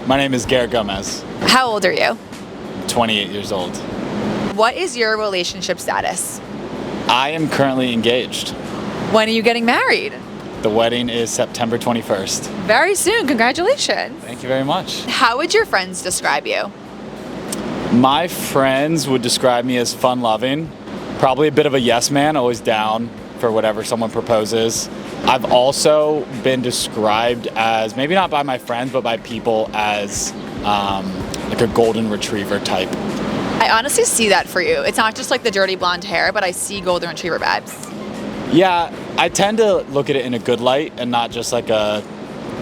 My name is Garrett Gomez, How old are you? 28 years old. What is your relationship status? I am currently engaged. When are you getting married? The wedding is September 21st. Very soon. Congratulations. Thank you very much. How would your friends describe you? My friends would describe me as fun-loving, probably a bit of a yes man, always down for whatever someone proposes. I've also been described as, maybe not by my friends, but by people as like a golden retriever type. I honestly see that for you. It's not just like the dirty blonde hair, but I see golden retriever vibes. Yeah, I tend to look at it in a good light and not just like a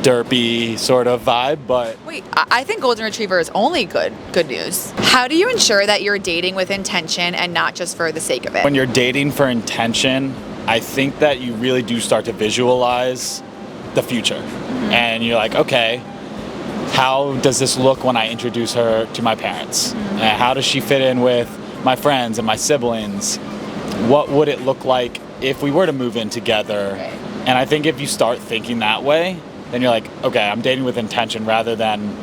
derpy sort of vibe, but Wait, I think golden retriever is only good news. How do you ensure that you're dating with intention and not just for the sake of it? when you're dating for intention, I think that you really do start to visualize the future. And you're like, okay, how does this look when I introduce her to my parents? And how does she fit in with my friends and my siblings? What would it look like if we were to move in together? Right. And I think if you start thinking that way, then you're like, okay, I'm dating with intention rather than,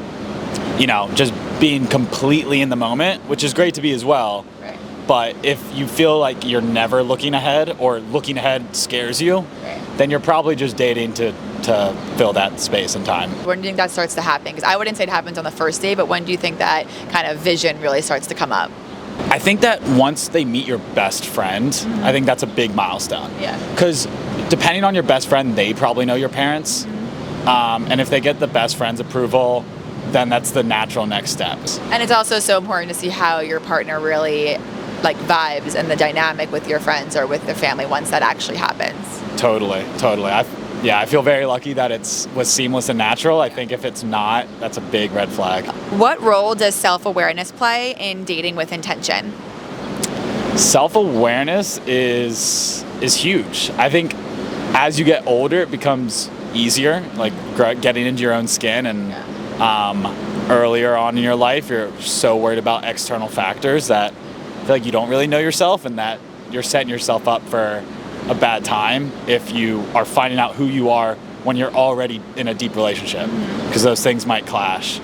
just being completely in the moment, which is great to be as well. Right. But if you feel like you're never looking ahead or looking ahead scares you, Right. then you're probably just dating to fill that space and time. When do you think that starts to happen? Because I wouldn't say it happens on the first date, but when do you think that kind of vision really starts to come up? I think that once they meet your best friend, I think that's a big milestone. Yeah. Because depending on your best friend, they probably know your parents. And if they get the best friend's approval, then that's the natural next steps. And it's also so important to see how your partner really like vibes and the dynamic with your friends or with their family once that actually happens. Totally. I feel very lucky that was seamless and natural. I think if it's not, that's a big red flag. What role does self-awareness play in dating with intention? Self-awareness is huge. I think as you get older, it becomes easier, like getting into your own skin. And earlier on in your life, you're so worried about external factors that I feel like you don't really know yourself, and that you're setting yourself up for a bad time if you are finding out who you are when you're already in a deep relationship, because those things might clash.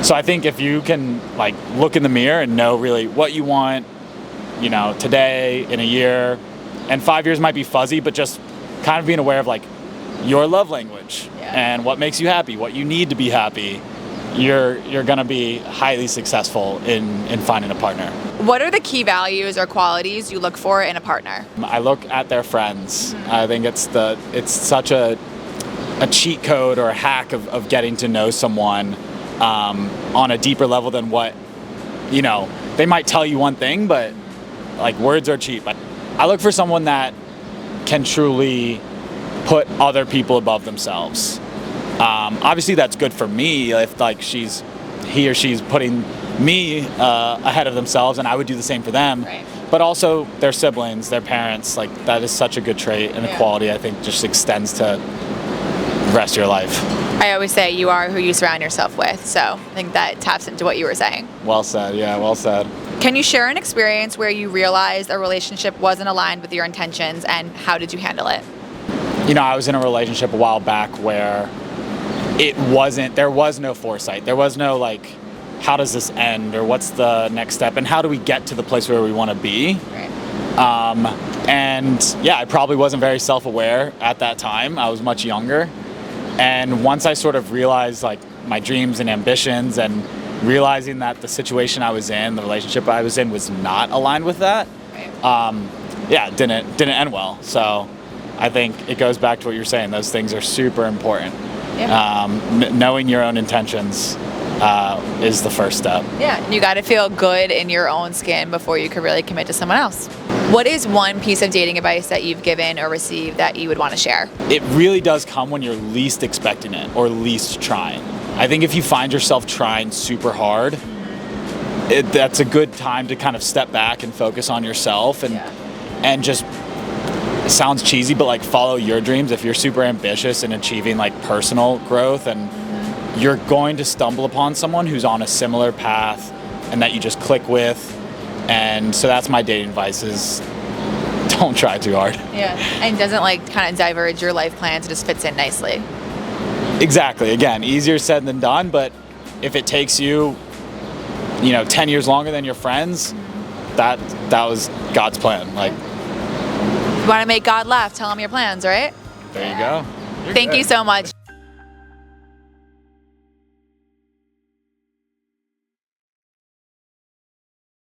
So I think if you can like look in the mirror and know really what you want, today, in a year, and 5 years might be fuzzy, but just kind of being aware of like your love language and what makes you happy, what you need to be happy, you're gonna be highly successful in finding a partner. What are the key values or qualities you look for in a partner? I look at their friends. I think it's such a cheat code or a hack of getting to know someone on a deeper level than what, they might tell you one thing, but like words are cheap. I look for someone that can truly put other people above themselves. Obviously that's good for me if like he or she's putting me ahead of themselves, and I would do the same for them. Right. But also their siblings, their parents, like that is such a good trait and a quality I think just extends to the rest of your life. I always say you are who you surround yourself with, so I think that taps into what you were saying. Well said, yeah, well said. Can you share an experience where you realized a relationship wasn't aligned with your intentions, and how did you handle it? I was in a relationship a while back where there was no foresight. There was no like, how does this end, or what's the next step, and how do we get to the place where we want to be? Right. I probably wasn't very self-aware at that time. I was much younger. And once I sort of realized like my dreams and ambitions, and realizing that the situation I was in, the relationship I was in, was not aligned with that, it didn't end well. So I think it goes back to what you're saying. Those things are super important. Yeah. Knowing your own intentions is the first step. Yeah, you got to feel good in your own skin before you can really commit to someone else. What is one piece of dating advice that you've given or received that you would want to share? It really does come when you're least expecting it or least trying. I think if you find yourself trying super hard, that's a good time to kind of step back and focus on yourself and just, it sounds cheesy, but like follow your dreams. If you're super ambitious in achieving like personal growth, and you're going to stumble upon someone who's on a similar path and that you just click with. And so that's my dating advice is don't try too hard. Yeah, and doesn't like kind of diverge your life plans, it just fits in nicely. Exactly. Again, easier said than done, but if it takes you, 10 years longer than your friends, that was God's plan. Like, If you want to make God laugh, tell him your plans, right? there you go. You're Thank good. you so much.